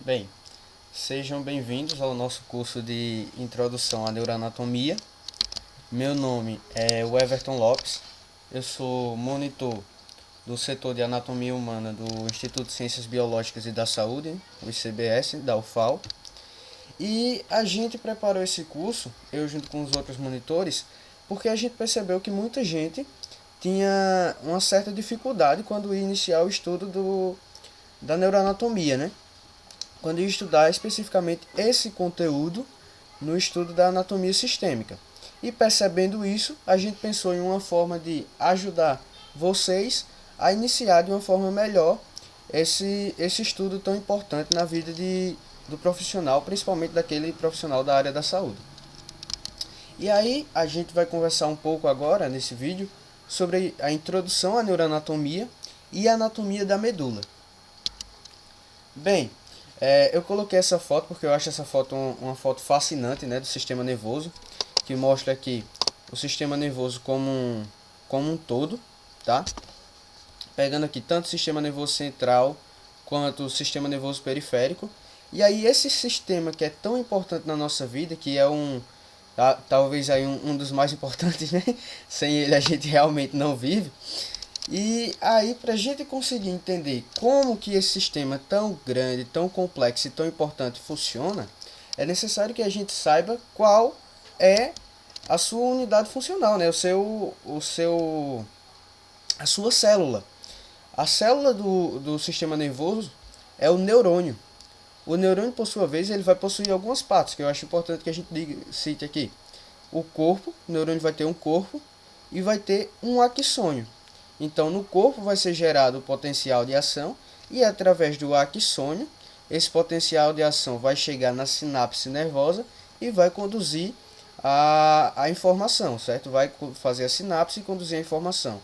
Bem, sejam bem-vindos ao nosso curso de Introdução à Neuroanatomia. Meu nome é Everton Lopes, eu sou monitor do setor de Anatomia Humana do Instituto de Ciências Biológicas e da Saúde, o ICBS, da UFAL. E a gente preparou esse curso, eu junto com os outros monitores, porque a gente percebeu que muita gente tinha uma certa dificuldade quando ia iniciar o estudo da neuroanatomia, né? Quando ia estudar especificamente esse conteúdo no estudo da anatomia sistêmica. E percebendo isso, a gente pensou em uma forma de ajudar vocês a iniciar de uma forma melhor esse estudo tão importante na vida do profissional, principalmente daquele profissional da área da saúde. E aí a gente vai conversar um pouco agora, nesse vídeo, sobre a introdução à neuroanatomia e a anatomia da medula. Bem, eu coloquei essa foto porque eu acho essa foto uma foto fascinante, né, do sistema nervoso, que mostra aqui o sistema nervoso como um todo, tá? Pegando aqui tanto o sistema nervoso central quanto o sistema nervoso periférico. E aí esse sistema que é tão importante na nossa vida, que é talvez aí um dos mais importantes, né? Sem ele a gente realmente não vive. E aí, para a gente conseguir entender como que esse sistema tão grande, tão complexo e tão importante funciona, é necessário que a gente saiba qual é a sua unidade funcional, né? A sua célula. A célula do sistema nervoso é o neurônio. O neurônio, por sua vez, ele vai possuir algumas partes, que eu acho importante que a gente cite aqui. O corpo, o neurônio vai ter um corpo e vai ter um axônio. Então, no corpo vai ser gerado o potencial de ação e, através do axônio, esse potencial de ação vai chegar na sinapse nervosa e vai conduzir a informação, certo? Vai fazer a sinapse e conduzir a informação.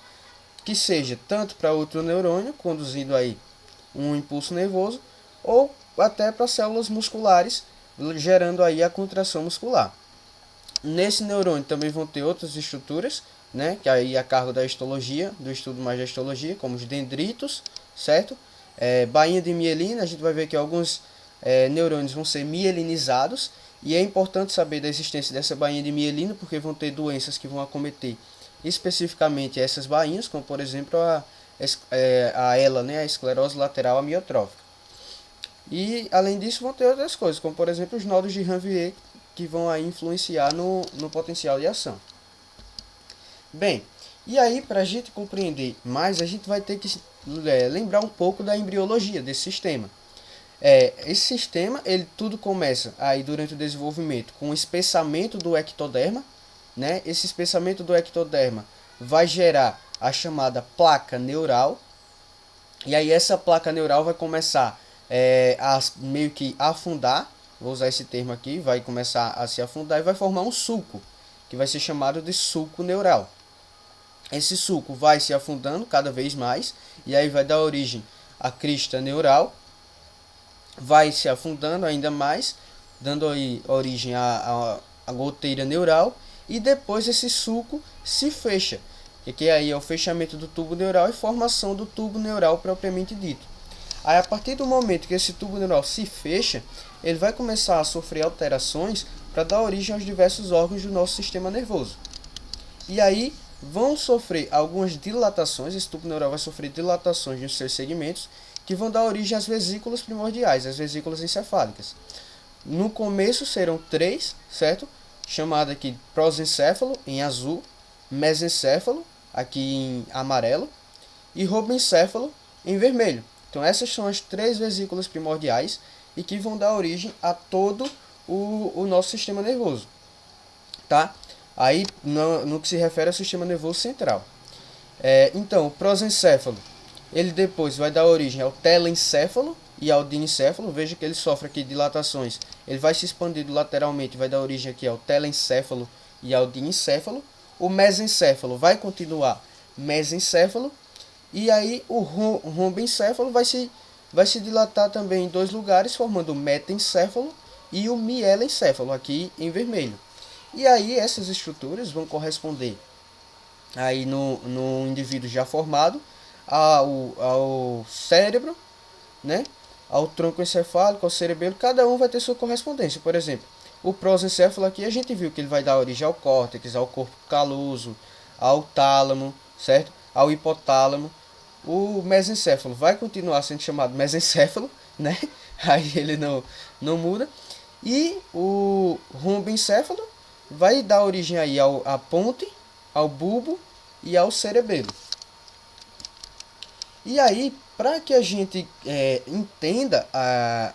Que seja tanto para outro neurônio, conduzindo aí um impulso nervoso, ou até para células musculares, gerando aí a contração muscular. Nesse neurônio também vão ter outras estruturas, né, que aí a cargo da histologia, do estudo mais da histologia, como os dendritos, certo? Bainha de mielina, a gente vai ver que alguns neurônios vão ser mielinizados, e é importante saber da existência dessa bainha de mielina, porque vão ter doenças que vão acometer especificamente essas bainhas, como por exemplo a ELA, né, a esclerose lateral amiotrófica. E além disso vão ter outras coisas, como por exemplo os nodos de Ranvier, que vão aí influenciar no potencial de ação. Bem, e aí para a gente compreender mais, a gente vai ter que lembrar um pouco da embriologia desse sistema. Esse sistema, ele tudo começa aí durante o desenvolvimento com o espessamento do ectoderma, né? Esse espessamento do ectoderma vai gerar a chamada placa neural, e aí essa placa neural vai começar a meio que afundar, vou usar esse termo aqui, vai começar a se afundar e vai formar um sulco, que vai ser chamado de sulco neural. Esse sulco vai se afundando cada vez mais, e aí vai dar origem à crista neural, vai se afundando ainda mais, dando aí origem à goteira neural, e depois esse sulco se fecha, que aí é o fechamento do tubo neural e formação do tubo neural propriamente dito. Aí, a partir do momento que esse tubo neural se fecha, ele vai começar a sofrer alterações para dar origem aos diversos órgãos do nosso sistema nervoso. E aí vão sofrer algumas dilatações, esse tubo neural vai sofrer dilatações nos seus segmentos, que vão dar origem às vesículas primordiais, às vesículas encefálicas. No começo serão 3, certo? Chamado aqui prosencéfalo, em azul, mesencéfalo, aqui em amarelo, e robencéfalo, em vermelho. Então essas são as 3 vesículas primordiais e que vão dar origem a todo o nosso sistema nervoso, tá? Aí no que se refere ao sistema nervoso central. Então o prosencéfalo, ele depois vai dar origem ao telencéfalo e ao diencéfalo. Veja que ele sofre aqui dilatações, ele vai se expandindo lateralmente, vai dar origem aqui ao telencéfalo e ao diencéfalo. O mesencéfalo vai continuar mesencéfalo, e aí o rombencéfalo vai se dilatar também em 2 lugares, formando o metencéfalo e o mielencéfalo, aqui em vermelho. E aí essas estruturas vão corresponder aí no indivíduo já formado ao cérebro, né? ao tronco encefálico, ao cerebelo, cada um vai ter sua correspondência. Por exemplo, o prosencéfalo aqui a gente viu que ele vai dar origem ao córtex, ao corpo caloso, ao tálamo, certo? Ao hipotálamo. O mesencéfalo vai continuar sendo chamado mesencéfalo, né? Aí ele não muda. E o romboencéfalo vai dar origem aí à ponte, ao bulbo e ao cerebelo. E aí, para que a gente entenda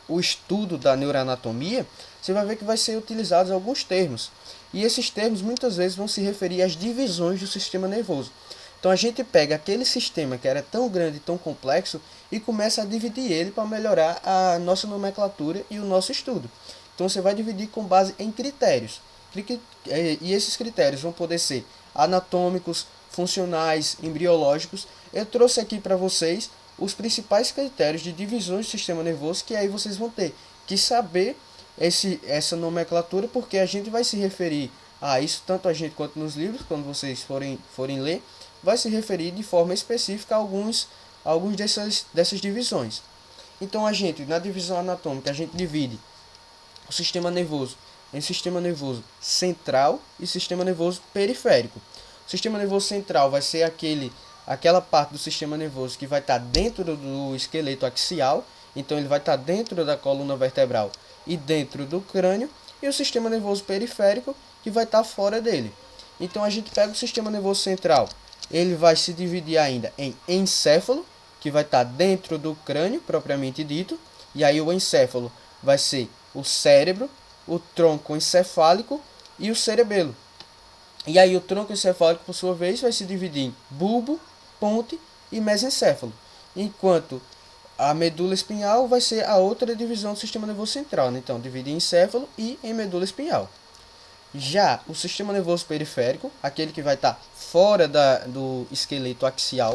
o estudo da neuroanatomia, você vai ver que vai ser utilizados alguns termos. E esses termos muitas vezes vão se referir às divisões do sistema nervoso. Então a gente pega aquele sistema que era tão grande e tão complexo e começa a dividir ele para melhorar a nossa nomenclatura e o nosso estudo. Então você vai dividir com base em critérios. E esses critérios vão poder ser anatômicos, funcionais, embriológicos. Eu trouxe aqui para vocês os principais critérios de divisões do sistema nervoso, que aí vocês vão ter que saber essa nomenclatura, porque a gente vai se referir a isso, tanto a gente quanto nos livros, quando vocês forem ler, vai se referir de forma específica a alguns dessas divisões. Então a gente, na divisão anatômica, a gente divide o sistema nervoso em sistema nervoso central e sistema nervoso periférico. O sistema nervoso central vai ser aquela parte do sistema nervoso que vai estar dentro do esqueleto axial, então ele vai estar dentro da coluna vertebral e dentro do crânio, e o sistema nervoso periférico que vai estar fora dele. Então a gente pega o sistema nervoso central, ele vai se dividir ainda em encéfalo, que vai estar dentro do crânio propriamente dito, e aí o encéfalo vai ser o cérebro, o tronco encefálico e o cerebelo. E aí o tronco encefálico, por sua vez, vai se dividir em bulbo, ponte e mesencéfalo, enquanto a medula espinhal vai ser a outra divisão do sistema nervoso central, né? Então divide em encéfalo e em medula espinhal. Já o sistema nervoso periférico, aquele que vai estar fora do esqueleto axial,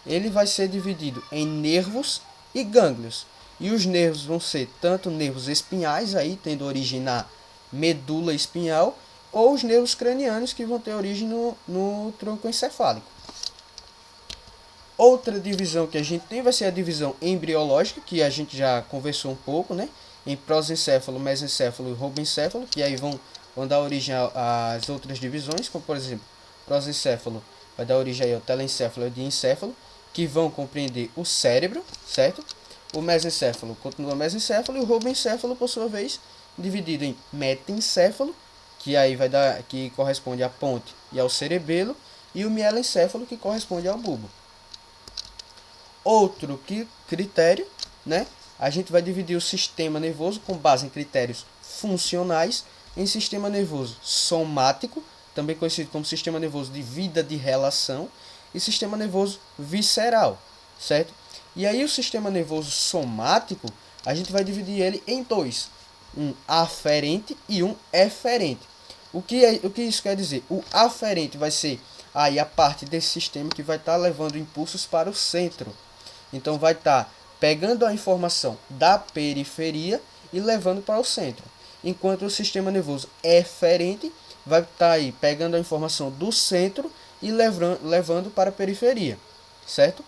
ele vai ser dividido em nervos e gânglios. E os nervos vão ser tanto nervos espinhais, aí tendo origem na medula espinhal, ou os nervos cranianos, que vão ter origem no tronco encefálico. Outra divisão que a gente tem vai ser a divisão embriológica, que a gente já conversou um pouco, né? Em prosencéfalo, mesencéfalo e romboencéfalo, que aí vão dar origem às outras divisões, como por exemplo, prosencéfalo vai dar origem ao telencéfalo e ao diencéfalo, que vão compreender o cérebro, certo? O mesencéfalo continua mesencéfalo e o romboencéfalo, por sua vez, dividido em metencéfalo, que corresponde à ponte e ao cerebelo, e o mielencéfalo, que corresponde ao bulbo. Outro critério, né? A gente vai dividir o sistema nervoso com base em critérios funcionais em sistema nervoso somático, também conhecido como sistema nervoso de vida de relação, e sistema nervoso visceral, certo? E aí o sistema nervoso somático, a gente vai dividir ele em dois, um aferente e um eferente. O que isso quer dizer? O aferente vai ser aí a parte desse sistema que vai estar levando impulsos para o centro. Então vai estar pegando a informação da periferia e levando para o centro. Enquanto o sistema nervoso eferente vai estar aí pegando a informação do centro e levando para a periferia, certo?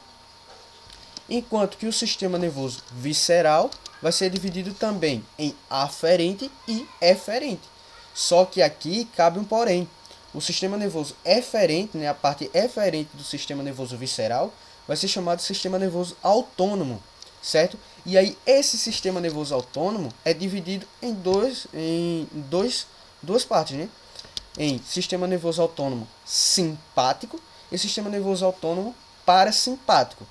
Enquanto que o sistema nervoso visceral vai ser dividido também em aferente e eferente. Só que aqui cabe um porém. O sistema nervoso eferente, né, a parte eferente do sistema nervoso visceral, vai ser chamado de sistema nervoso autônomo, certo? E aí esse sistema nervoso autônomo é dividido em duas partes, né? Em sistema nervoso autônomo simpático e sistema nervoso autônomo parasimpático.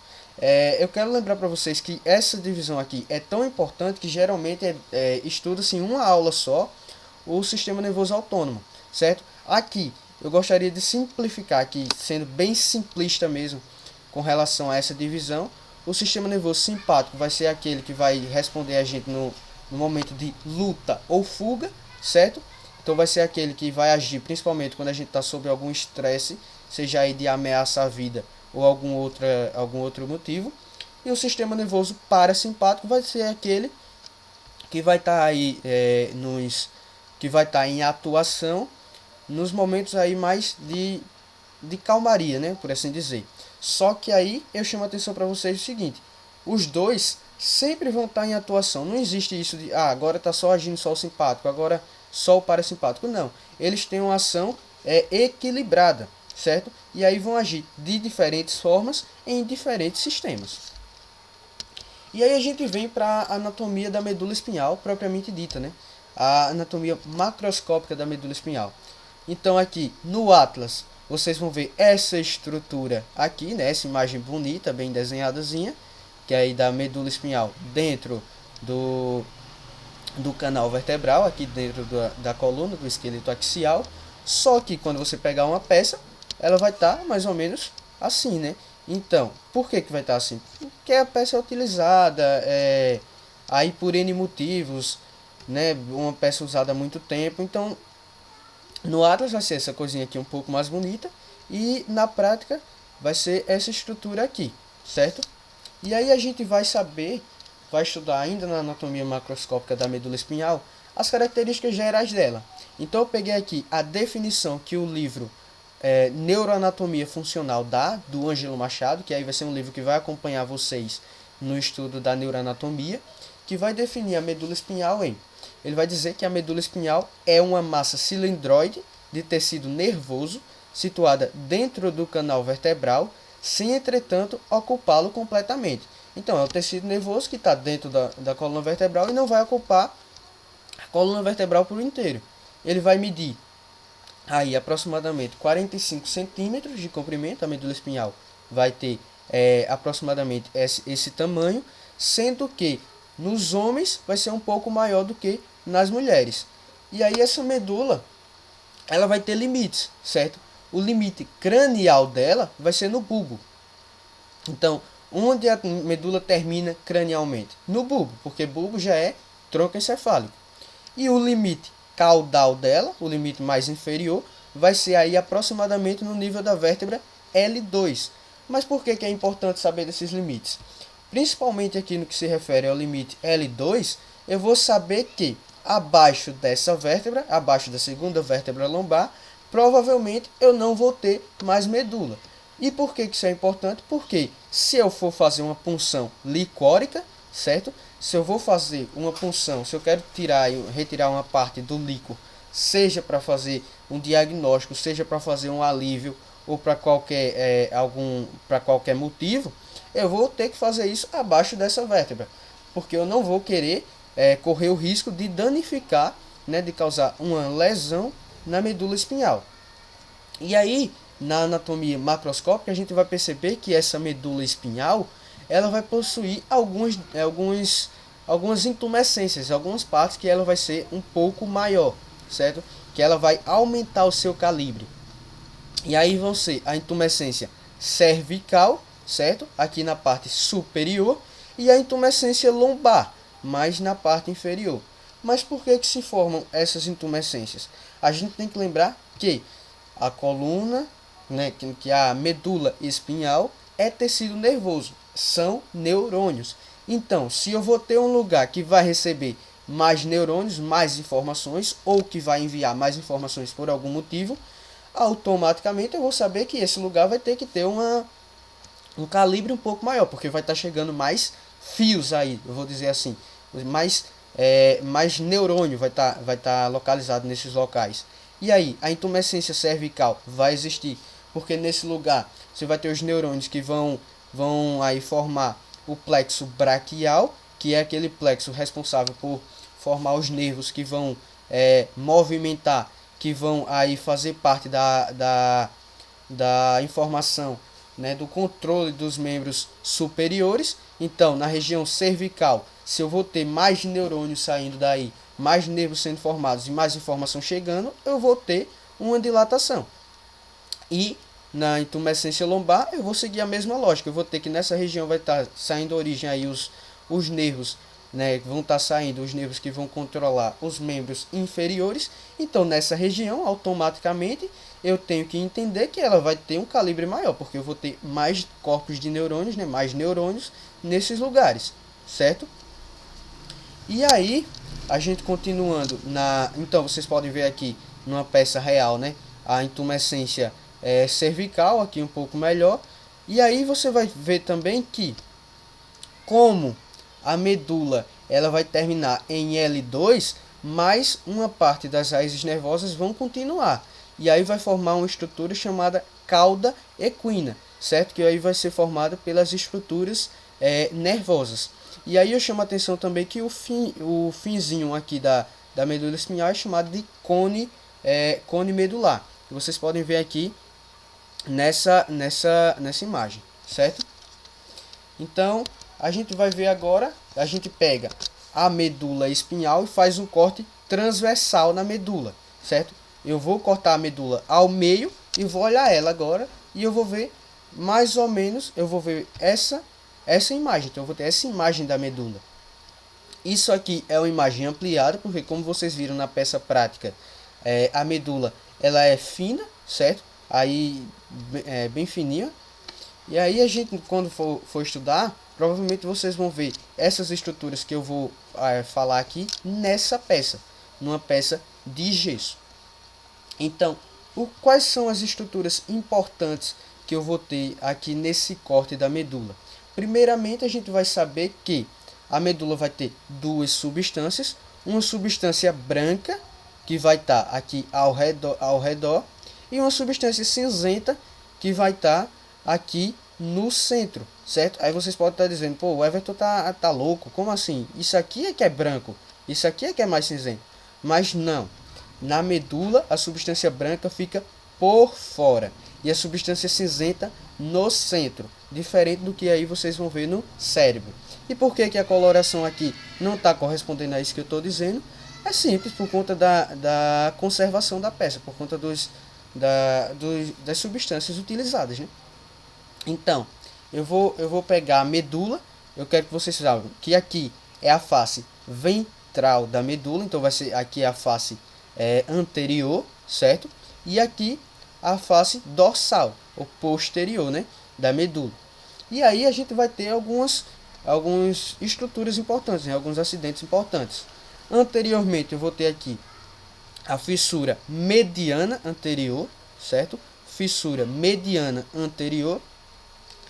Eu quero lembrar para vocês que essa divisão aqui é tão importante que geralmente estuda-se em uma aula só o sistema nervoso autônomo, certo? Aqui eu gostaria de simplificar aqui, sendo bem simplista mesmo, com relação a essa divisão. O sistema nervoso simpático vai ser aquele que vai responder a gente no momento de luta ou fuga, certo? Então vai ser aquele que vai agir principalmente quando a gente está sob algum estresse, seja aí de ameaça à vida ou algum outro motivo. E o sistema nervoso parasimpático vai ser aquele que vai estar aí que vai estar em atuação nos momentos aí mais de calmaria, né, por assim dizer. Só que aí eu chamo a atenção para vocês o seguinte: os dois sempre vão estar em atuação. Não existe isso de, agora está só agindo só o simpático, agora só o parasimpático. Não. Eles têm uma ação equilibrada, certo? E aí vão agir de diferentes formas em diferentes sistemas. E aí a gente vem para a anatomia da medula espinhal, propriamente dita, né? A anatomia macroscópica da medula espinhal. Então aqui no Atlas, vocês vão ver essa estrutura aqui, né? Essa imagem bonita, bem desenhadazinha, que é aí da medula espinhal dentro do canal vertebral, aqui dentro da coluna, do esqueleto axial. Só que quando você pegar uma peça, ela vai estar mais ou menos assim, né? Então, por que vai estar assim? Porque a peça é utilizada aí por N motivos, né? Uma peça usada há muito tempo. Então, no Atlas vai ser essa coisinha aqui um pouco mais bonita. E na prática vai ser essa estrutura aqui, certo? E aí a gente vai estudar ainda na anatomia macroscópica da medula espinhal, as características gerais dela. Então eu peguei aqui a definição que o livro Neuroanatomia Funcional dá, do Ângelo Machado, que aí vai ser um livro que vai acompanhar vocês no estudo da neuroanatomia, que vai definir a medula espinhal em... Ele vai dizer que a medula espinhal é uma massa cilindroide de tecido nervoso situada dentro do canal vertebral, sem, entretanto, ocupá-lo completamente. Então, é o tecido nervoso que está dentro da coluna vertebral e não vai ocupar a coluna vertebral por inteiro. Ele vai medir aí aproximadamente 45 centímetros de comprimento. A medula espinhal vai ter aproximadamente esse tamanho, sendo que nos homens vai ser um pouco maior do que nas mulheres. E aí essa medula, ela vai ter limites, certo? O limite cranial dela vai ser no bulbo. Então, onde a medula termina cranialmente? No bulbo, porque bulbo já é tronco encefálico. E o limite caudal dela, o limite mais inferior, vai ser aí aproximadamente no nível da vértebra L2. Mas por que é importante saber desses limites? Principalmente aqui no que se refere ao limite L2, eu vou saber que abaixo dessa vértebra, abaixo da segunda vértebra lombar, provavelmente eu não vou ter mais medula. E por que isso é importante? Porque se eu for fazer uma punção licórica, certo? Se eu vou fazer uma punção, se eu quero retirar uma parte do líquor, seja para fazer um diagnóstico, seja para fazer um alívio ou para qualquer motivo, eu vou ter que fazer isso abaixo dessa vértebra, porque eu não vou querer correr o risco de danificar, né, de causar uma lesão na medula espinhal. E aí, na anatomia macroscópica, a gente vai perceber que essa medula espinhal, ela vai possuir algumas intumescências, algumas partes que ela vai ser um pouco maior, certo? Que ela vai aumentar o seu calibre. E aí vão ser a intumescência cervical, certo? Aqui na parte superior, e a intumescência lombar, mais na parte inferior. Mas por que se formam essas intumescências? A gente tem que lembrar que a coluna, né, que a medula espinhal é tecido nervoso, são neurônios. Então, se eu vou ter um lugar que vai receber mais neurônios, mais informações, ou que vai enviar mais informações por algum motivo, automaticamente eu vou saber que esse lugar vai ter que ter um calibre um pouco maior, porque vai estar chegando mais fios aí, eu vou dizer assim, mais neurônio vai estar localizado nesses locais. E aí, a intumescência cervical vai existir, porque nesse lugar você vai ter os neurônios que vão aí formar o plexo braquial, que é aquele plexo responsável por formar os nervos que vão movimentar, que vão aí fazer parte da informação, né, do controle dos membros superiores. Então, na região cervical, se eu vou ter mais neurônios saindo daí, mais nervos sendo formados e mais informação chegando, eu vou ter uma dilatação. E na intumescência lombar, eu vou seguir a mesma lógica. Eu vou ter que nessa região vai estar saindo origem aí os nervos, né, vão estar saindo os nervos que vão controlar os membros inferiores. Então, nessa região, automaticamente, eu tenho que entender que ela vai ter um calibre maior, porque eu vou ter mais corpos de neurônios, né, mais neurônios nesses lugares, certo? E aí, a gente continuando então vocês podem ver aqui numa peça real, né, a intumescência cervical aqui um pouco melhor. E aí você vai ver também que como a medula ela vai terminar em L2, mas uma parte das raízes nervosas vão continuar. E aí vai formar uma estrutura chamada cauda equina, certo? Que aí vai ser formada pelas estruturas nervosas. E aí eu chamo a atenção também que o finzinho aqui da medula espinhal é chamado de cone medular. Que vocês podem ver aqui nessa imagem, certo? Então, a gente vai ver agora, a gente pega a medula espinhal e faz um corte transversal na medula, certo? Eu vou cortar a medula ao meio e vou olhar ela agora e eu vou ver mais ou menos, eu vou ver essa imagem. Então eu vou ter essa imagem da medula. Isso aqui é uma imagem ampliada, porque como vocês viram na peça prática, a medula ela é fina, certo? Aí é bem fininha. E aí a gente, quando for estudar, provavelmente vocês vão ver essas estruturas que eu vou falar aqui nessa peça, numa peça de gesso. Então, quais são as estruturas importantes que eu vou ter aqui nesse corte da medula? Primeiramente, a gente vai saber que a medula vai ter duas substâncias, uma substância branca, que vai estar aqui ao redor, e uma substância cinzenta, que vai estar aqui no centro, certo? Aí vocês podem estar dizendo, pô, o Everton tá louco, como assim? Isso aqui é que é branco, isso aqui é que é mais cinzento. Mas não, na medula a substância branca fica por fora e a substância cinzenta no centro, diferente do que aí vocês vão ver no cérebro. E por que a coloração aqui não está correspondendo a isso que eu estou dizendo? É simples, por conta da conservação da peça, por conta das substâncias utilizadas, né? Então, eu vou pegar a medula, eu quero que vocês saibam que aqui é a face ventral da medula, então vai ser aqui a face anterior, certo? E aqui a face dorsal, ou posterior, né, da medula. E aí a gente vai ter algumas estruturas importantes, né, alguns acidentes importantes. Anteriormente eu vou ter aqui a fissura mediana anterior, certo? Fissura mediana anterior.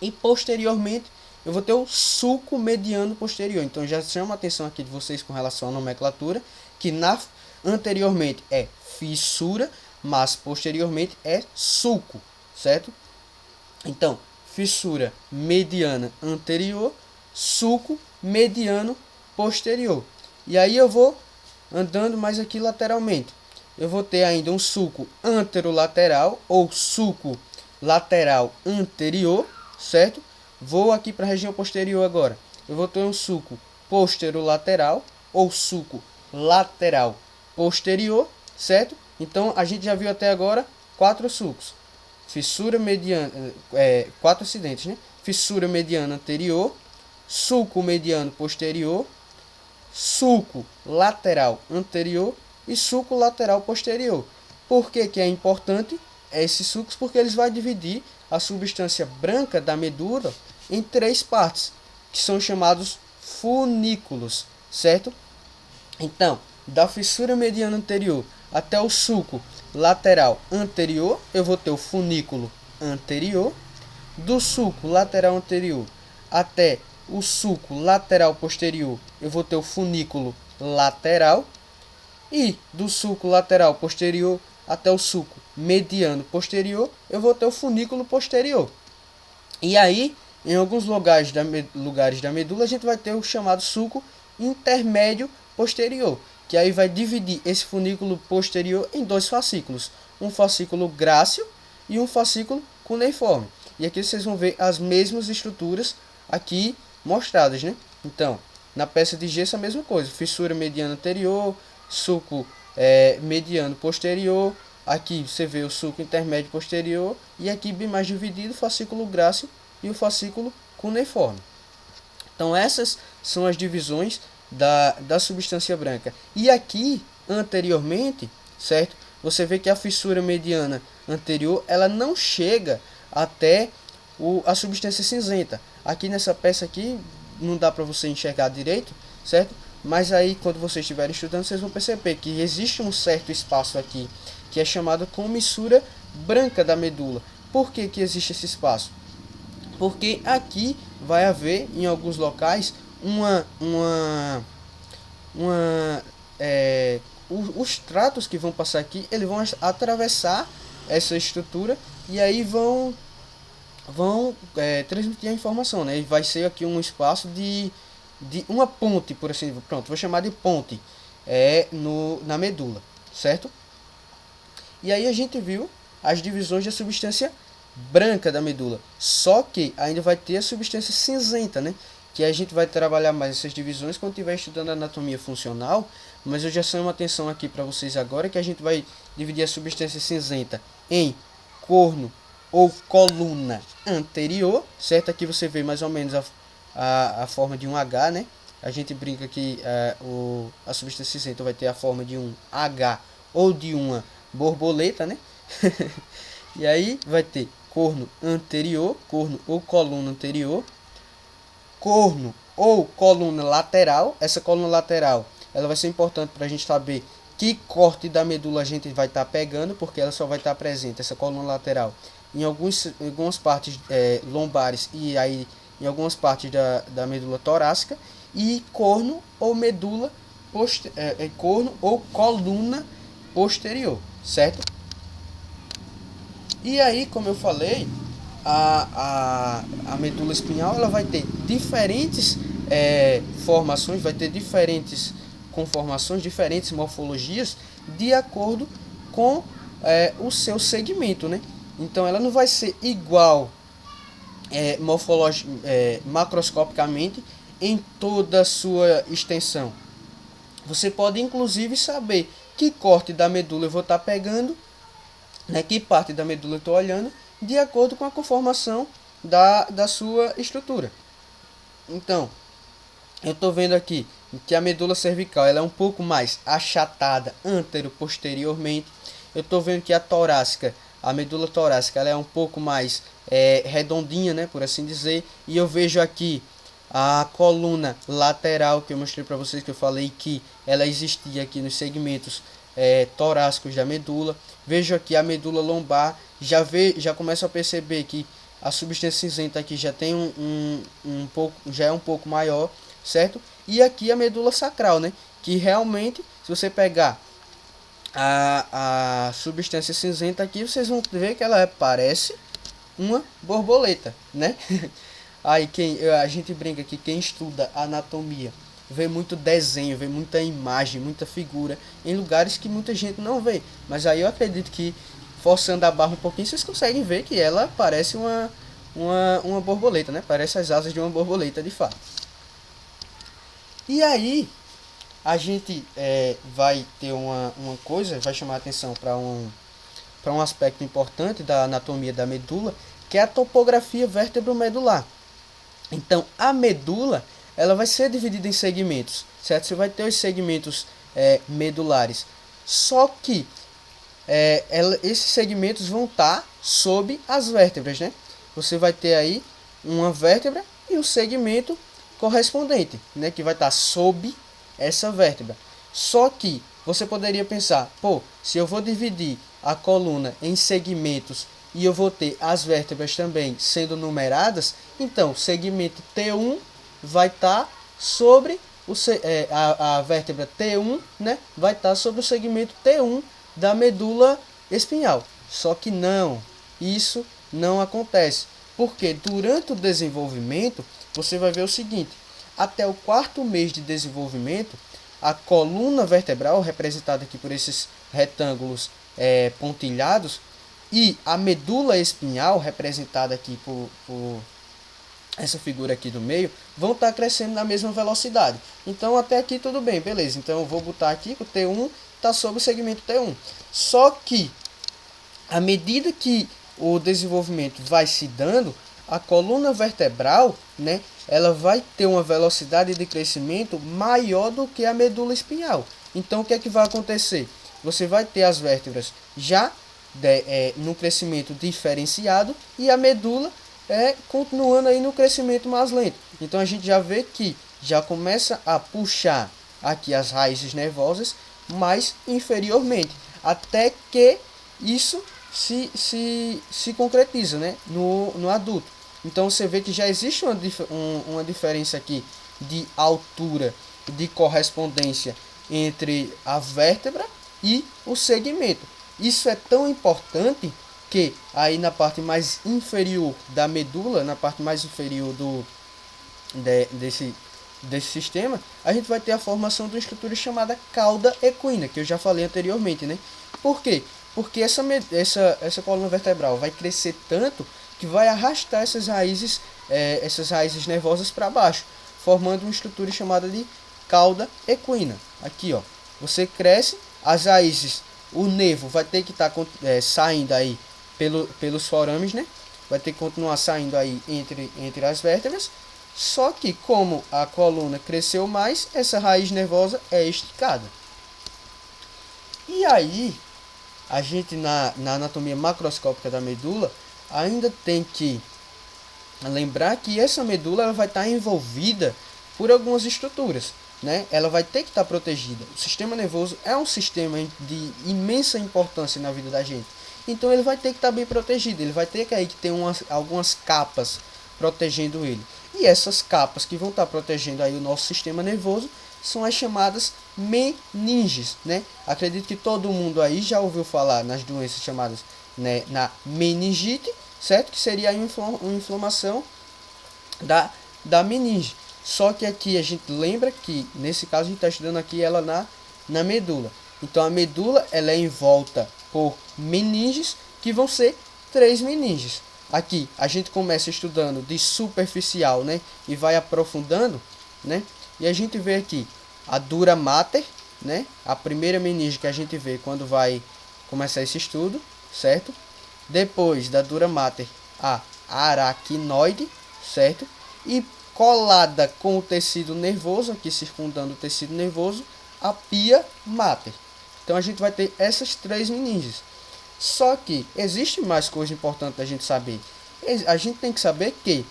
E posteriormente eu vou ter o sulco mediano posterior. Então já chama a atenção aqui de vocês com relação à nomenclatura, que anteriormente é fissura, mas posteriormente é sulco, certo? Então, fissura mediana anterior, sulco mediano posterior. E aí eu vou andando mais aqui lateralmente. Eu vou ter ainda um sulco anterolateral ou sulco lateral anterior, certo? Vou aqui para a região posterior agora. Eu vou ter um sulco posterolateral ou sulco lateral posterior, certo? Então a gente já viu até agora 4 sulcos. Fissura mediana, 4 acidentes, né? Fissura mediana anterior, sulco mediano posterior, sulco lateral anterior e sulco lateral posterior. Por que é importante esses sulcos? Porque eles vão dividir a substância branca da medula em 3 partes, que são chamados funículos, certo? Então, da fissura mediana anterior até o sulco lateral anterior, eu vou ter o funículo anterior. Do sulco lateral anterior até o sulco lateral posterior, eu vou ter o funículo lateral. E do sulco lateral posterior até o sulco mediano posterior, eu vou ter o funículo posterior. E aí, em alguns lugares da medula, a gente vai ter o chamado sulco intermédio posterior, que aí vai dividir esse funículo posterior em 2 fascículos, um fascículo grácil e um fascículo cuneiforme. E aqui vocês vão ver as mesmas estruturas aqui mostradas, né? Então, na peça de gesso a mesma coisa, fissura mediana anterior, sulco mediano posterior, aqui você vê o sulco intermédio posterior e aqui bem mais dividido o fascículo grácil e o fascículo cuneiforme. Então essas são as divisões da substância branca. E aqui, anteriormente, certo? Você vê que a fissura mediana anterior, ela não chega até a substância cinzenta. Aqui nessa peça aqui, não dá para você enxergar direito, certo? Mas aí, quando vocês estiverem estudando, vocês vão perceber que existe um certo espaço aqui, que é chamado comissura branca da medula. Por que existe esse espaço? Porque aqui vai haver, em alguns locais, uma, uma, uma os tratos que vão passar aqui, eles vão atravessar essa estrutura e aí vão transmitir a informação, né? E vai ser aqui um espaço de uma ponte, por assim dizer. Pronto, vou chamar de ponte na medula, certo? E aí a gente viu as divisões da substância branca da medula. Só que ainda vai ter a substância cinzenta, né? Que a gente vai trabalhar mais essas divisões quando estiver estudando anatomia funcional. Mas eu já chamo a atenção aqui para vocês agora que a gente vai dividir a substância cinzenta em corno ou coluna anterior, certo? Aqui você vê mais ou menos a forma de um H, né? A gente brinca que a substância cinzenta vai ter a forma de um H ou de uma borboleta, né? E aí vai ter corno anterior, corno ou coluna anterior, corno ou coluna lateral. Essa coluna lateral ela vai ser importante para a gente saber que corte da medula a gente vai estar pegando, porque ela só vai estar presente, essa coluna lateral, em algumas partes lombares e aí em algumas partes da medula torácica, e corno ou medula corno ou coluna posterior, certo? E aí, como eu falei, a medula espinhal ela vai ter diferentes formações, vai ter diferentes conformações, diferentes morfologias de acordo com o seu segmento, né? Então ela não vai ser igual macroscopicamente em toda a sua extensão. Você pode inclusive saber que corte da medula eu vou estar pegando, né, que parte da medula eu estou olhando, de acordo com a conformação da sua estrutura. Então, eu estou vendo aqui que a medula cervical ela é um pouco mais achatada antero-posteriormente. Eu estou vendo que a medula torácica ela é um pouco mais redondinha, né, por assim dizer. E eu vejo aqui a coluna lateral, que eu mostrei para vocês, que eu falei que ela existia aqui nos segmentos torácicos da medula. Vejo aqui a medula lombar, já começo a perceber que a substância cinzenta aqui já tem um pouco, já é um pouco maior, certo? E aqui a medula sacral, né? Que realmente, se você pegar a substância cinzenta aqui, vocês vão ver que ela parece uma borboleta, né? Aí a gente brinca que quem estuda anatomia vê muito desenho, vê muita imagem, muita figura em lugares que muita gente não vê. Mas aí eu acredito que forçando a barra um pouquinho vocês conseguem ver que ela parece uma borboleta, né? Parece as asas de uma borboleta de fato. E aí a gente vai ter uma coisa, vai chamar a atenção para um aspecto importante da anatomia da medula, que é a topografia vértebro-medular. Então, a medula ela vai ser dividida em segmentos, certo? Você vai ter os segmentos medulares. Só que esses segmentos vão estar sob as vértebras, né? Você vai ter aí uma vértebra e um segmento correspondente, né? Que vai estar sob essa vértebra. Só que você poderia pensar, pô, se eu vou dividir a coluna em segmentos e eu vou ter as vértebras também sendo numeradas, então segmento T1 vai estar sobre a vértebra T1, né? Vai estar sobre o segmento T1 da medula espinhal. Só que não, isso não acontece, porque durante o desenvolvimento você vai ver o seguinte: até o 4º mês de desenvolvimento, a coluna vertebral, representada aqui por esses retângulos pontilhados, e a medula espinhal, representada aqui por essa figura aqui do meio, vão estar crescendo na mesma velocidade. Então até aqui tudo bem, beleza. Então eu vou botar aqui que o T1 está sobre o segmento T1. Só que, à medida que o desenvolvimento vai se dando, a coluna vertebral, né, ela vai ter uma velocidade de crescimento maior do que a medula espinhal. Então o que é que vai acontecer? Você vai ter as vértebras já no crescimento diferenciado e a medula continuando aí no crescimento mais lento. Então a gente já vê que já começa a puxar aqui as raízes nervosas mais inferiormente, até que isso se concretiza, né, no adulto. Então você vê que já existe uma diferença aqui de altura, de correspondência entre a vértebra e o segmento. Isso é tão importante que aí na parte mais inferior da medula, na parte mais inferior desse sistema, a gente vai ter a formação de uma estrutura chamada cauda equina, que eu já falei anteriormente, né? Por quê? Porque essa coluna vertebral vai crescer tanto que vai arrastar essas raízes nervosas para baixo, formando uma estrutura chamada de cauda equina. Aqui, ó, você cresce, as raízes, o nervo vai ter que estar saindo aí pelos forames, né? Vai ter que continuar saindo aí entre as vértebras. Só que como a coluna cresceu mais, essa raiz nervosa é esticada. E aí, a gente na anatomia macroscópica da medula ainda tem que lembrar que essa medula ela vai estar envolvida por algumas estruturas, né? Ela vai ter que estar protegida. O sistema nervoso é um sistema de imensa importância na vida da gente. Então ele vai ter que estar bem protegido. Ele vai ter que ter algumas capas protegendo ele. E essas capas que vão estar protegendo aí o nosso sistema nervoso são as chamadas meninges, né? Acredito que todo mundo aí já ouviu falar nas doenças chamadas, né, na meningite, certo? Que seria aí uma inflamação da meninge. Só que aqui a gente lembra que, nesse caso, a gente está estudando aqui ela na medula. Então a medula ela é envolta por meninges, que vão ser 3 meninges. Aqui a gente começa estudando de superficial, né, e vai aprofundando, né? E a gente vê aqui a dura mater, né? A primeira meninge que a gente vê quando vai começar esse estudo, certo? Depois da dura mater, a aracnoide, certo? E colada com o tecido nervoso, aqui circundando o tecido nervoso, a pia mater. Então a gente vai ter essas 3 meninges. Só que existe mais coisa importante da gente saber. A gente tem que saber que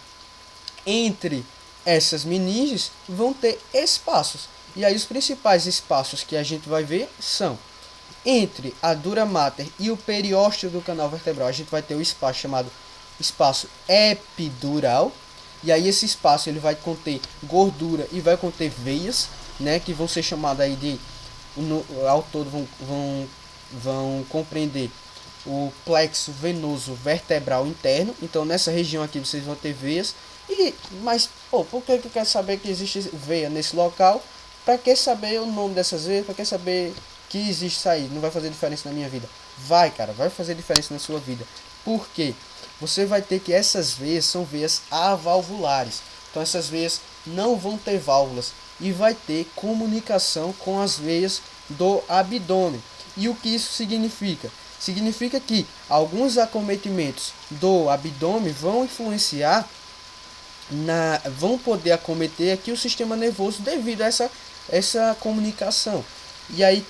entre essas meninges vão ter espaços. E aí os principais espaços que a gente vai ver são entre a dura mater e o periósteo do canal vertebral. A gente vai ter o espaço chamado espaço epidural. E aí esse espaço ele vai conter gordura e vai conter veias, né, que vão ser chamadas aí de, ao todo vão compreender o plexo venoso vertebral interno. Então nessa região aqui vocês vão ter veias. Mas por que eu quero saber que existe veia nesse local? Para que saber o nome dessas veias? Para que saber que existe isso aí? Não vai fazer diferença na minha vida? Vai, cara, vai fazer diferença na sua vida. Por quê? Você vai ter que essas veias são veias avalvulares. Então essas veias não vão ter válvulas e vai ter comunicação com as veias do abdômen. E o que isso significa? Significa que alguns acometimentos do abdômen vão influenciar vão poder acometer aqui o sistema nervoso devido a essa comunicação. E aí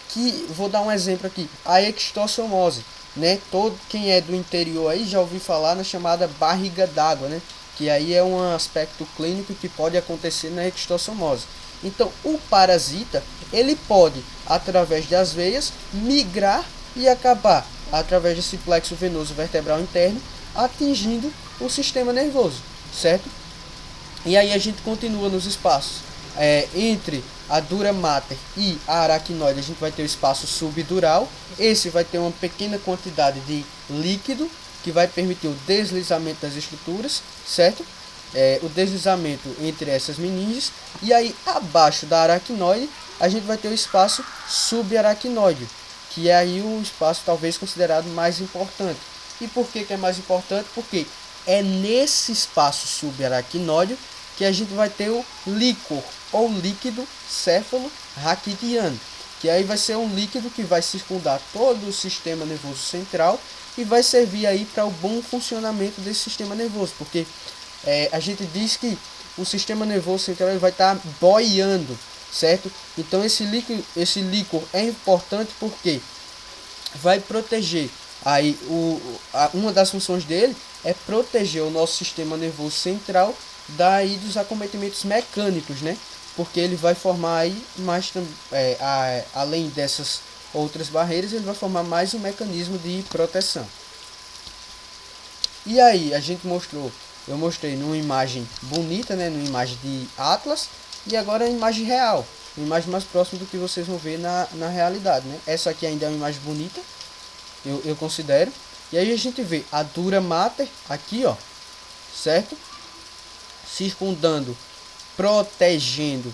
vou dar um exemplo aqui, a extossomose, né? Todo quem é do interior aí já ouviu falar na chamada barriga d'água, né? Que aí é um aspecto clínico que pode acontecer na extossomose. Então, o parasita, ele pode, através das veias, migrar e acabar, através desse plexo venoso vertebral interno, atingindo o sistema nervoso, certo? E aí a gente continua nos espaços. Entre a dura mater e a aracnoide, a gente vai ter o espaço subdural. Esse vai ter uma pequena quantidade de líquido que vai permitir o deslizamento das estruturas, certo? O deslizamento entre essas meninges. E aí abaixo da aracnoide a gente vai ter o espaço subaracnoide, que é aí o espaço talvez considerado mais importante. E por que é mais importante? Porque é nesse espaço subaracnoide que a gente vai ter o líquor ou líquido céfalo-raquidiano, que aí vai ser um líquido que vai circundar todo o sistema nervoso central e vai servir aí para o bom funcionamento desse sistema nervoso, porque a gente diz que o sistema nervoso central ele vai estar boiando, certo? Então esse líquor é importante porque vai proteger aí uma das funções dele é proteger o nosso sistema nervoso central daí dos acometimentos mecânicos, né? Porque ele vai formar aí mais além dessas outras barreiras, ele vai formar mais um mecanismo de proteção. E aí eu mostrei numa imagem bonita, né? Numa imagem de atlas, E agora a imagem real, a imagem mais próxima do que vocês vão ver na realidade, né? Essa aqui ainda é uma imagem bonita, eu considero. E aí a gente vê a dura mater aqui, ó, certo? Circundando, protegendo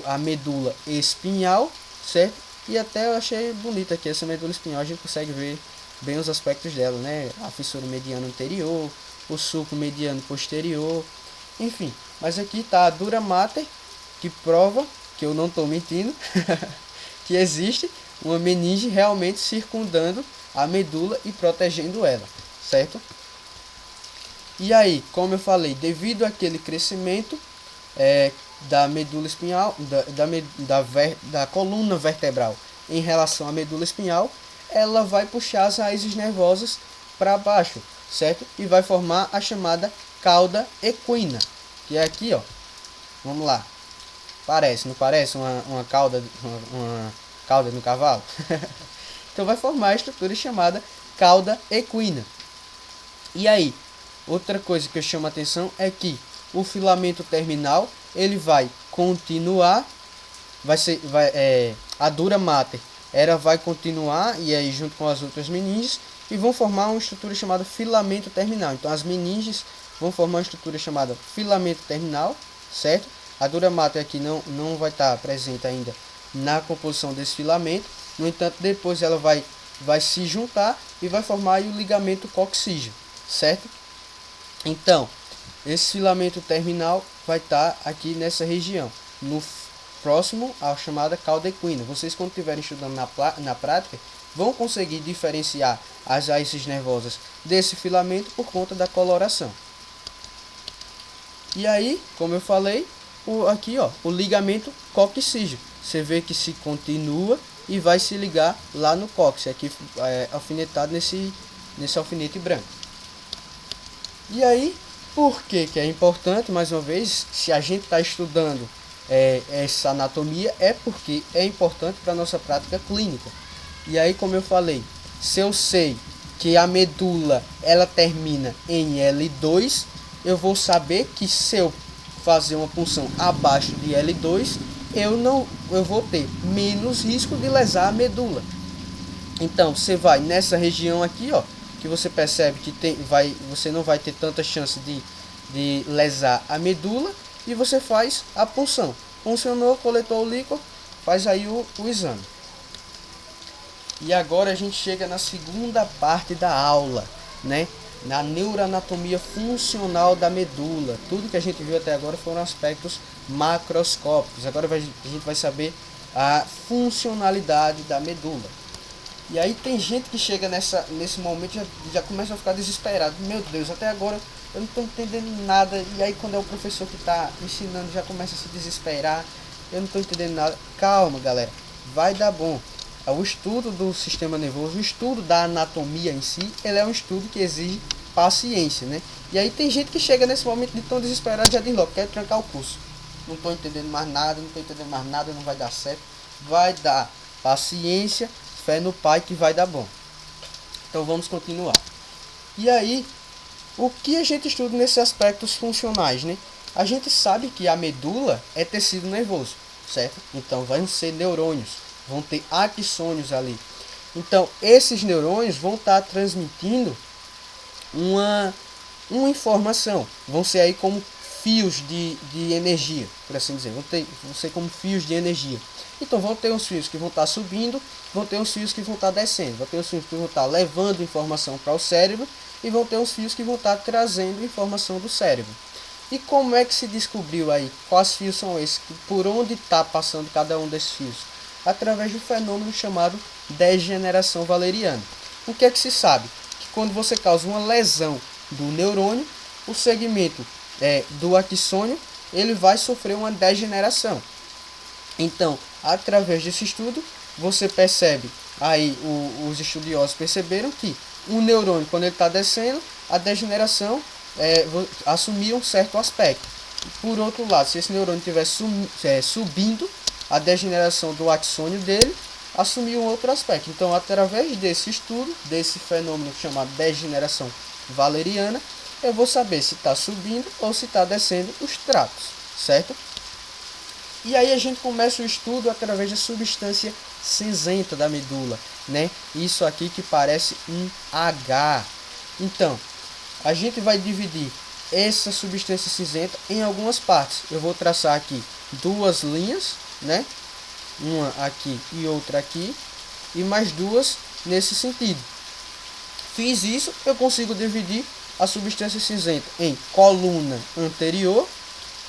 a medula espinhal, certo? E até eu achei bonita aqui essa medula espinhal, a gente consegue ver bem os aspectos dela, né? A fissura mediana anterior, o sulco mediano posterior, enfim. Mas aqui está a dura mater, que prova que eu não estou mentindo, que existe uma meninge realmente circundando a medula e protegendo ela, certo? E aí, como eu falei, devido àquele crescimento da medula espinhal, da coluna vertebral em relação à medula espinhal, ela vai puxar as raízes nervosas para baixo, certo? E vai formar a chamada cauda equina, que é aqui, ó. Vamos lá. Parece, não parece uma cauda, uma cauda no cavalo? Então vai formar a estrutura chamada cauda equina. E aí, outra coisa que eu chamo a atenção é que o filamento terminal ele vai continuar, a dura mater ela vai continuar e aí junto com as outras meninges e vão formar uma estrutura chamada filamento terminal. Então as meninges vão formar uma estrutura chamada filamento terminal, certo? A dura mater aqui não vai estar presente ainda na composição desse filamento. No entanto, depois ela vai se juntar e vai formar aí o ligamento coxígeo, certo? Então, esse filamento terminal vai estar aqui nessa região, no próximo à chamada cauda equina. Vocês, quando estiverem estudando na prática, vão conseguir diferenciar as raízes nervosas desse filamento por conta da coloração. E aí, como eu falei, aqui ó, o ligamento coxígeo. Você vê que se continua e vai se ligar lá no cóccix, aqui alfinetado nesse alfinete branco. E aí, por que é importante? Mais uma vez, se a gente está estudando essa anatomia, é porque é importante para a nossa prática clínica. E aí, como eu falei, se eu sei que a medula ela termina em L2, eu vou saber que se eu fazer uma punção abaixo de L2, eu vou ter menos risco de lesar a medula. Então, você vai nessa região aqui, ó, que você percebe que você não vai ter tanta chance de lesar a medula, e você faz a punção. Funcionou, coletou o líquor, faz aí o exame. E agora a gente chega na segunda parte da aula, né? Na neuroanatomia funcional da medula. Tudo que a gente viu até agora foram aspectos macroscópicos. Agora a gente vai saber a funcionalidade da medula. E aí tem gente que chega nesse momento já começa a ficar desesperado. Meu Deus, até agora eu não estou entendendo nada. E aí quando é o professor que está ensinando já começa a se desesperar. Eu não estou entendendo nada. Calma, galera, vai dar bom. O estudo do sistema nervoso, o estudo da anatomia em si, ele é um estudo que exige paciência, né? E aí tem gente que chega nesse momento de tão desesperado, já diz logo, quer trancar o curso. Não estou entendendo mais nada, não vai dar certo. Vai dar paciência, fé no Pai que vai dar bom. Então vamos continuar. E aí, o que a gente estuda nesses aspectos funcionais, né? A gente sabe que a medula é tecido nervoso, certo? Então vão ser neurônios. Vão ter axônios ali. Então, esses neurônios vão estar transmitindo uma informação. Vão ser aí como fios de energia, por assim dizer. Vão ser como fios de energia. Então, vão ter uns fios que vão estar subindo, vão ter uns fios que vão estar descendo. Vão ter uns fios que vão estar levando informação para o cérebro e vão ter uns fios que vão estar trazendo informação do cérebro. E como é que se descobriu aí quais fios são esses? Por onde está passando cada um desses fios? Através do fenômeno chamado degeneração valeriana. O que é que se sabe? Que quando você causa uma lesão do neurônio, o segmento do axônio ele vai sofrer uma degeneração. Então, através desse estudo, você percebe, aí os estudiosos perceberam que o neurônio, quando ele está descendo, a degeneração assumia um certo aspecto. Por outro lado, se esse neurônio estiver subindo, a degeneração do axônio dele assumiu um outro aspecto. Então, através desse estudo, desse fenômeno chamado degeneração valeriana, eu vou saber se está subindo ou se está descendo os tratos, certo? E aí a gente começa o estudo através da substância cinzenta da medula, né? Isso aqui que parece um H. Então, a gente vai dividir essa substância cinzenta em algumas partes. Eu vou traçar aqui duas linhas, né? Uma aqui e outra aqui, e mais duas nesse sentido. Fiz isso, eu consigo dividir a substância cinzenta em coluna anterior,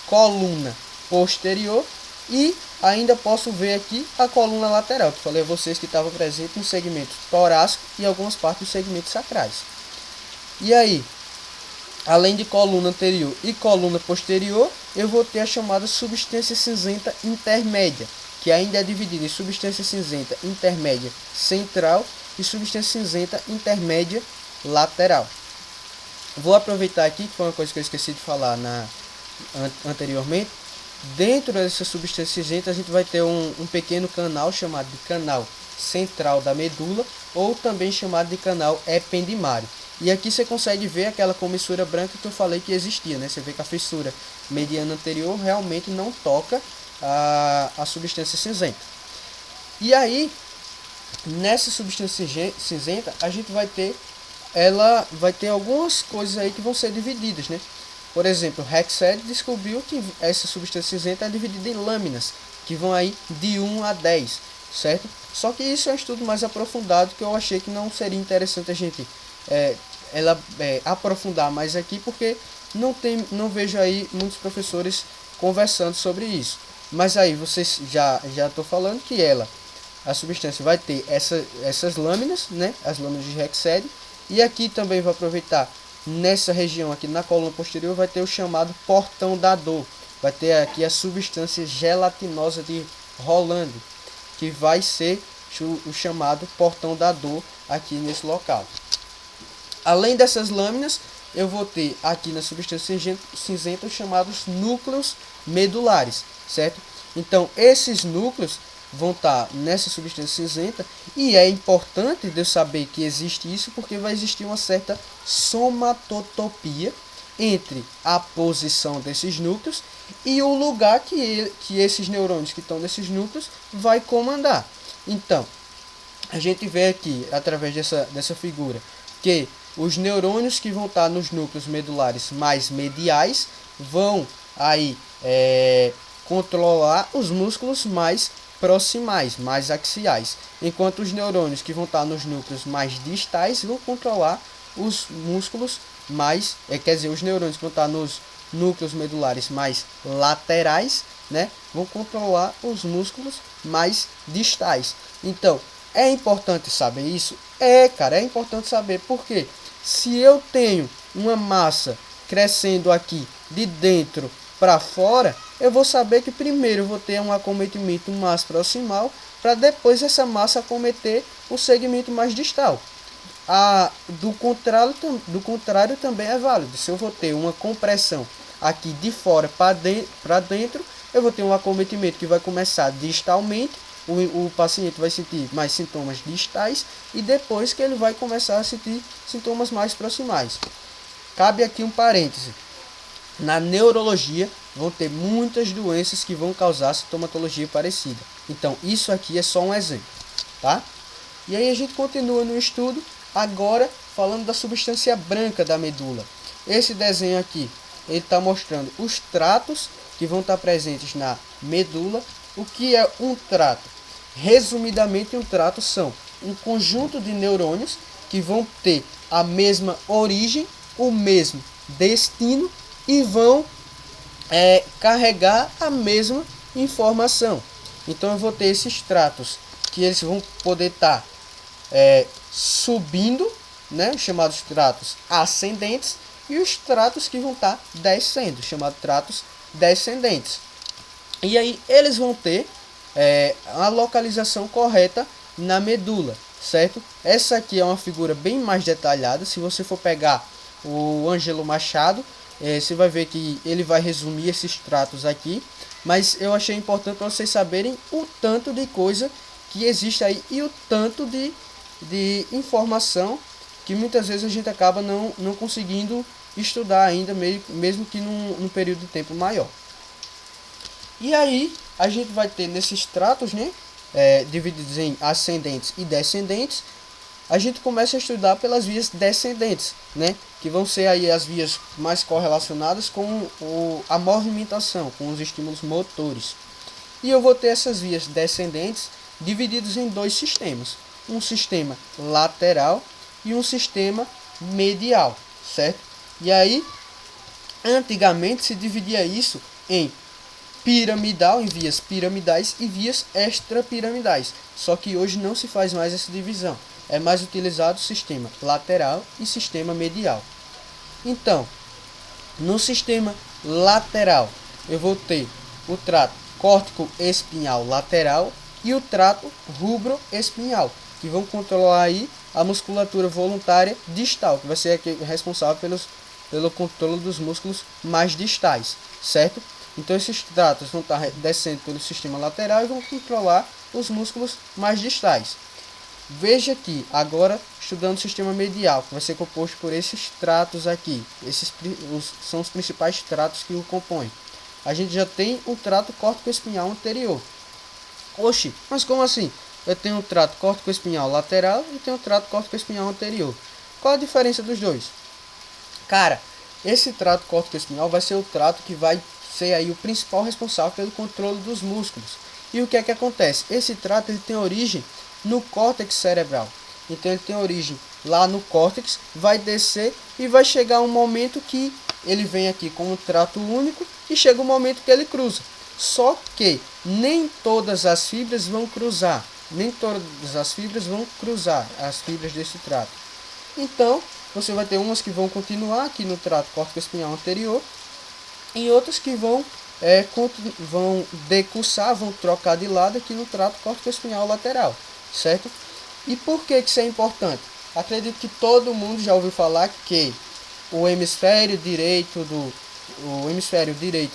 coluna posterior e ainda posso ver aqui a coluna lateral, que falei a vocês que estava presente no segmento torácico e algumas partes dos segmentos sacrais. E aí, além de coluna anterior e coluna posterior, eu vou ter a chamada substância cinzenta intermédia, que ainda é dividida em substância cinzenta intermédia central e substância cinzenta intermédia lateral. Vou aproveitar aqui, que foi uma coisa que eu esqueci de falar anteriormente. Dentro dessa substância cinzenta a gente vai ter um pequeno canal chamado de canal central da medula, ou também chamado de canal ependimário. E aqui você consegue ver aquela comissura branca que eu falei que existia, né? Você vê que a fissura mediana anterior realmente não toca a substância cinzenta. E aí, nessa substância cinzenta, a gente vai ter, ela vai ter algumas coisas aí que vão ser divididas, né? Por exemplo, Hexed descobriu que essa substância cinzenta é dividida em lâminas, que vão aí de 1 a 10, certo? Só que isso é um estudo mais aprofundado, que eu achei que não seria interessante a gente aprofundar mais aqui, porque não vejo aí muitos professores conversando sobre isso. Mas aí vocês já estou falando que a substância vai ter essas lâminas, né? As lâminas de Hexed, e aqui também vou aproveitar. Nessa região aqui na coluna posterior vai ter o chamado portão da dor. Vai ter aqui a substância gelatinosa de Rolando, que vai ser o chamado portão da dor aqui nesse local. Além dessas lâminas, eu vou ter aqui na substância cinzenta os chamados núcleos medulares, certo? Então, esses núcleos vão estar nessa substância cinzenta, e é importante de eu saber que existe isso, porque vai existir uma certa somatotopia entre a posição desses núcleos e o lugar que esses neurônios que estão nesses núcleos vai comandar. Então, a gente vê aqui, através dessa figura, que os neurônios que vão estar nos núcleos medulares mais mediais vão aí controlar os músculos mais proximais, mais axiais, enquanto os neurônios que vão estar nos núcleos mais distais vão controlar os músculos mais, os neurônios que vão estar nos núcleos medulares mais laterais, né, vão controlar os músculos mais distais. Então, é importante saber isso? É importante saber, porque se eu tenho uma massa crescendo aqui de dentro para fora, eu vou saber que primeiro eu vou ter um acometimento mais proximal, para depois essa massa acometer o segmento mais distal. Do contrário também é válido. Se eu vou ter uma compressão aqui de fora para dentro, eu vou ter um acometimento que vai começar distalmente, o paciente vai sentir mais sintomas distais, e depois que ele vai começar a sentir sintomas mais proximais. Cabe aqui um parêntese. Na neurologia vão ter muitas doenças que vão causar sintomatologia parecida. Então, isso aqui é só um exemplo, tá? E aí a gente continua no estudo, agora falando da substância branca da medula. Esse desenho aqui, ele está mostrando os tratos que vão estar presentes na medula. O que é um trato? Resumidamente, um trato são um conjunto de neurônios que vão ter a mesma origem, o mesmo destino, e vão carregar a mesma informação. Então eu vou ter esses tratos que eles vão poder estar subindo, né, chamados tratos ascendentes, e os tratos que vão estar descendo, chamados tratos descendentes. E aí eles vão ter a localização correta na medula, certo? Essa aqui é uma figura bem mais detalhada. Se você for pegar o Ângelo Machado, você vai ver que ele vai resumir esses tratos aqui, mas eu achei importante para vocês saberem o tanto de coisa que existe aí e o tanto de informação que muitas vezes a gente acaba não conseguindo estudar ainda, mesmo que num período de tempo maior. E aí a gente vai ter nesses tratos, né, divididos em ascendentes e descendentes. A gente começa a estudar pelas vias descendentes, né, que vão ser aí as vias mais correlacionadas com a movimentação, com os estímulos motores. E eu vou ter essas vias descendentes divididas em dois sistemas, um sistema lateral e um sistema medial, certo? E aí, antigamente se dividia isso em piramidal, em vias piramidais e vias extrapiramidais. Só que hoje não se faz mais essa divisão. É mais utilizado o sistema lateral e sistema medial. Então, no sistema lateral, eu vou ter o trato córtico espinhal lateral e o trato rubro-espinhal, que vão controlar aí a musculatura voluntária distal, que vai ser responsável pelo controle dos músculos mais distais, certo? Então esses tratos vão estar descendo pelo sistema lateral e vão controlar os músculos mais distais. Veja aqui, agora estudando o sistema medial, que vai ser composto por esses tratos aqui. Esses são os principais tratos que o compõem. A gente já tem o trato córtico-espinhal anterior. Oxi, mas como assim? Eu tenho o trato córtico-espinhal lateral e tenho o trato córtico-espinhal anterior. Qual a diferença dos dois? Cara, esse trato córtico-espinhal vai ser o trato que vai ser aí o principal responsável pelo controle dos músculos. E o que é que acontece? Esse trato ele tem origem no córtex cerebral. Então ele tem origem lá no córtex, vai descer e vai chegar um momento que ele vem aqui com um trato único e chega um momento que ele cruza. Só que nem todas as fibras vão cruzar. Nem todas as fibras vão cruzar as fibras desse trato. Então, você vai ter umas que vão continuar aqui no trato córtico-espinhal anterior e outras que vão decursar, vão trocar de lado aqui no trato córtico-espinhal lateral, certo? E por que isso é importante? Acredito que todo mundo já ouviu falar que o hemisfério direito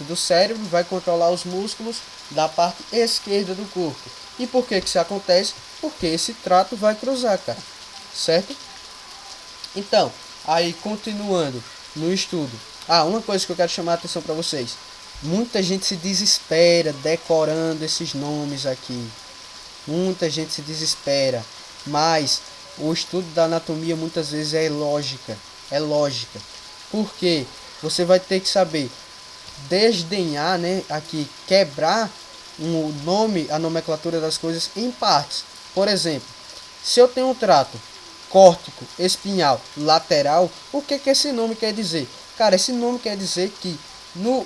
do cérebro vai controlar os músculos da parte esquerda do corpo. E por que isso acontece? Porque esse trato vai cruzar, cara, certo? Então, aí continuando no estudo. Uma coisa que eu quero chamar a atenção para vocês. Muita gente se desespera decorando esses nomes aqui. Muita gente se desespera. Mas o estudo da anatomia muitas vezes é lógica. É lógica. Porque você vai ter que saber desdenhar, né, aqui, quebrar o nome, a nomenclatura das coisas em partes. Por exemplo, se eu tenho um trato córtico espinhal lateral, o que esse nome quer dizer? Cara, esse nome quer dizer que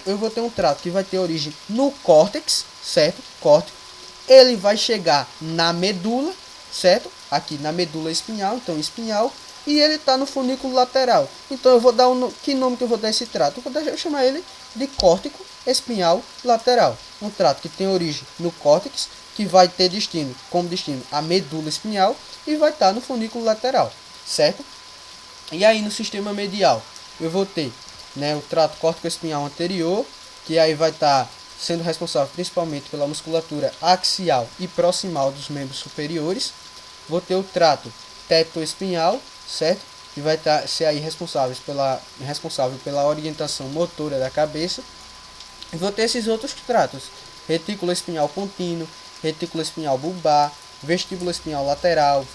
eu vou ter um trato que vai ter origem no córtex, certo? Córtico. Ele vai chegar na medula, certo? Aqui na medula espinhal, então espinhal. E ele está no funículo lateral. Então eu vou dar que nome que eu vou dar a esse trato? Eu vou chamar ele de córtico espinhal lateral. Um trato que tem origem no córtex, que vai ter como destino a medula espinhal e vai estar no funículo lateral, certo? E aí no sistema medial eu vou ter, né, o trato córtico-espinhal anterior, que aí vai estar sendo responsável principalmente pela musculatura axial e proximal dos membros superiores. Vou ter o trato teptoespinhal, certo? Que vai ser aí responsável pela orientação motora da cabeça. E vou ter esses outros tratos: retículo espinhal contínuo, retículo espinhal bulbar, vestíbulo espinhal lateral,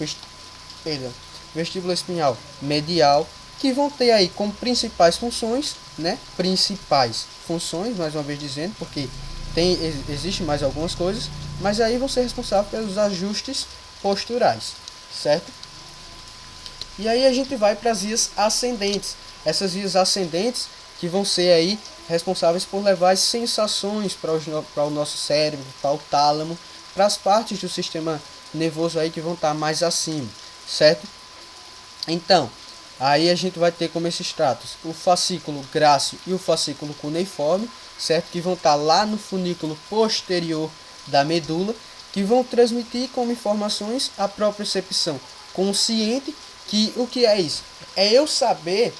vestíbulo espinhal medial, que vão ter aí como principais funções, né? Principais funções, mais uma vez dizendo, porque existe mais algumas coisas, mas aí vão ser responsáveis pelos ajustes posturais, certo? E aí a gente vai para as vias ascendentes. Essas vias ascendentes que vão ser aí responsáveis por levar as sensações para o nosso cérebro, para o tálamo, para as partes do sistema nervoso aí que vão estar mais acima, certo? Então, aí a gente vai ter como esses tratos o fascículo grácil e o fascículo cuneiforme, certo? Que vão estar lá no funículo posterior da medula, que vão transmitir como informações a propriocepção consciente, que o que é isso? É eu saber,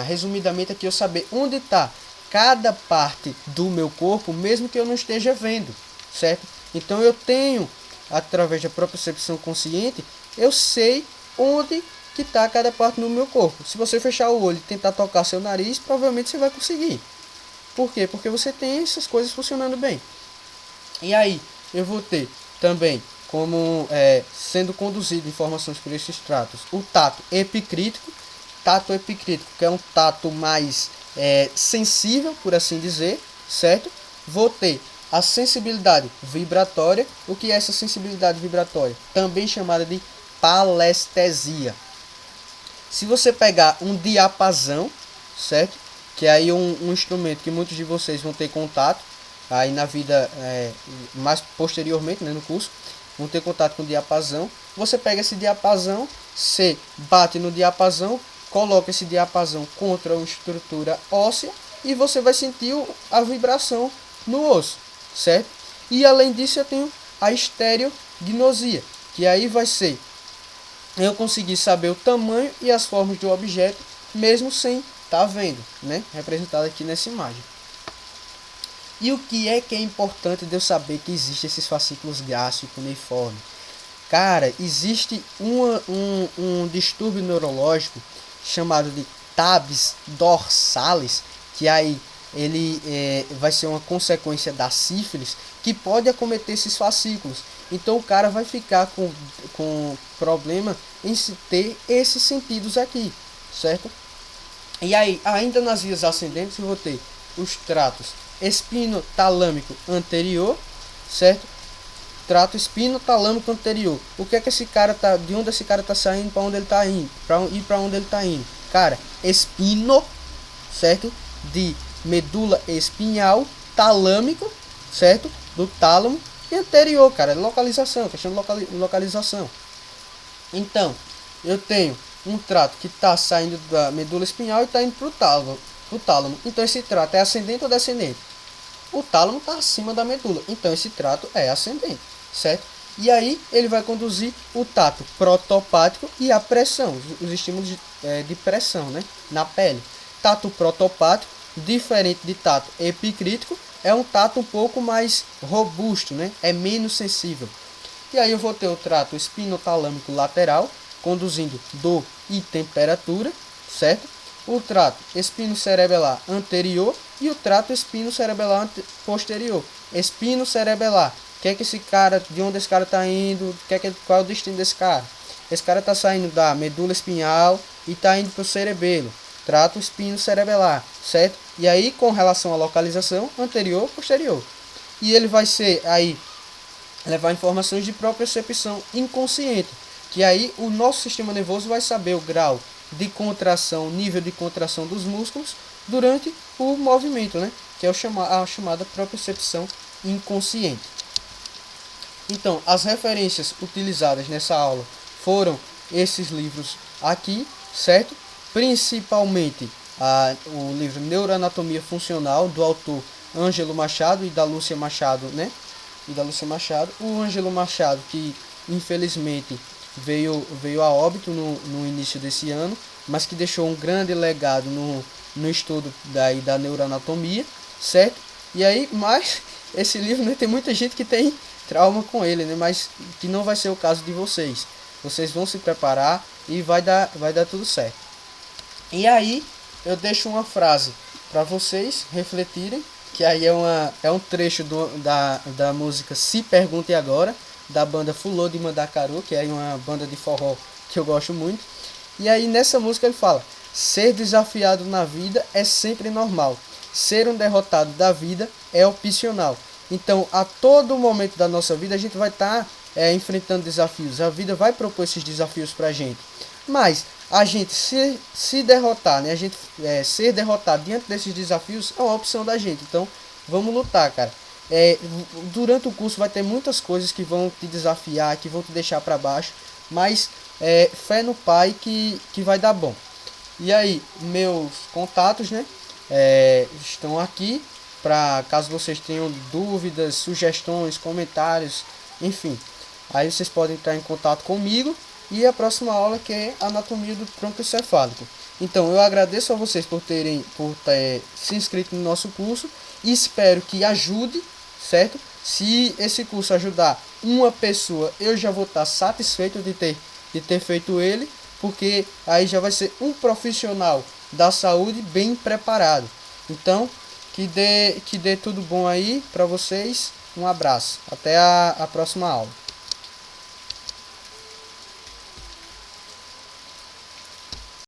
resumidamente aqui, eu saber onde está cada parte do meu corpo, mesmo que eu não esteja vendo, certo? Então eu tenho, através da propriocepção consciente, eu sei onde que está cada parte do meu corpo. Se você fechar o olho e tentar tocar seu nariz, provavelmente você vai conseguir. Por quê? Porque você tem essas coisas funcionando bem. E aí, eu vou ter também como sendo conduzido informações por esses tratos o tato epicrítico. Tato epicrítico, que é um tato mais sensível, por assim dizer, certo? Vou ter a sensibilidade vibratória. O que é essa sensibilidade vibratória? Também chamada de palestesia. Se você pegar um diapasão, certo? Que é aí um instrumento que muitos de vocês vão ter contato, aí na vida, mais posteriormente, né, no curso, vão ter contato com o diapasão. Você pega esse diapasão, você bate no diapasão, coloca esse diapasão contra uma estrutura óssea e você vai sentir a vibração no osso, certo? E além disso eu tenho a estereognosia, que aí vai ser eu conseguir saber o tamanho e as formas do objeto, mesmo sem estar vendo, né? Representado aqui nessa imagem. E o que é importante de eu saber que existem esses fascículos gástricos cuneiformes? Cara, existe um distúrbio neurológico chamado de tabes dorsalis, que aí ele vai ser uma consequência da sífilis, que pode acometer esses fascículos. Então o cara vai ficar com problema em se ter esses sentidos aqui, certo? E aí, ainda nas vias ascendentes, eu vou ter os tratos espinotalâmico anterior, certo? Trato espinotalâmico anterior. O que é que esse cara tá, de onde esse cara tá saindo, para onde ele tá indo, para onde ele tá indo? Cara, espino, certo? De medula espinhal, talâmico, certo? Do tálamo, e anterior, cara, localização, questão de localização. Então, eu tenho um trato que está saindo da medula espinhal e está indo para o tálamo. Então, esse trato é ascendente ou descendente? O tálamo está acima da medula. Então, esse trato é ascendente, certo? E aí, ele vai conduzir o tato protopático e a pressão, os estímulos de pressão, né, na pele. Tato protopático, diferente de tato epicrítico, é um tato um pouco mais robusto, né? É menos sensível. E aí eu vou ter o trato espinotalâmico lateral, conduzindo dor e temperatura, certo? O trato espinocerebelar anterior e o trato espinocerebelar posterior. Espinocerebelar, que é que esse cara, de onde esse cara está indo, qual é o destino desse cara? Esse cara está saindo da medula espinhal e está indo para o cerebelo. Trato espinocerebelar, certo? E aí, com relação à localização, anterior, posterior. E ele vai ser aí levar informações de propriocepção inconsciente, que aí o nosso sistema nervoso vai saber o grau de contração, nível de contração dos músculos durante o movimento, né? Que é a chamada propriocepção inconsciente. Então, as referências utilizadas nessa aula foram esses livros aqui, certo? Principalmente o livro Neuroanatomia Funcional, do autor Ângelo Machado e da Lúcia Machado, né? O Ângelo Machado, que infelizmente veio a óbito no início desse ano, mas que deixou um grande legado no estudo da neuroanatomia, certo? E aí, mas esse livro, né, tem muita gente que tem trauma com ele, né, mas que não vai ser o caso de vocês. Vocês vão se preparar e vai dar tudo certo. E aí, eu deixo uma frase para vocês refletirem, que aí é um trecho da música Se Pergunte Agora, da banda Fulô de Mandacaru, que é uma banda de forró que eu gosto muito. E aí nessa música ele fala: ser desafiado na vida é sempre normal, ser um derrotado da vida é opcional. Então, a todo momento da nossa vida a gente vai estar enfrentando desafios, a vida vai propor esses desafios pra gente. Mas a gente se derrotar, né? A gente ser derrotado diante desses desafios é uma opção da gente. Então, vamos lutar, cara. Durante o curso vai ter muitas coisas que vão te desafiar, que vão te deixar para baixo, mas fé no Pai que vai dar bom. E aí, meus contatos, né, estão aqui, para caso vocês tenham dúvidas, sugestões, comentários, enfim. Aí vocês podem estar em contato comigo. E a próxima aula, que é anatomia do tronco encefálico. Então, eu agradeço a vocês por ter se inscrito no nosso curso e espero que ajude, certo? Se esse curso ajudar uma pessoa, eu já vou estar satisfeito de ter feito ele, porque aí já vai ser um profissional da saúde bem preparado. Então, Que dê tudo bom aí pra vocês. Um abraço. Até a próxima aula.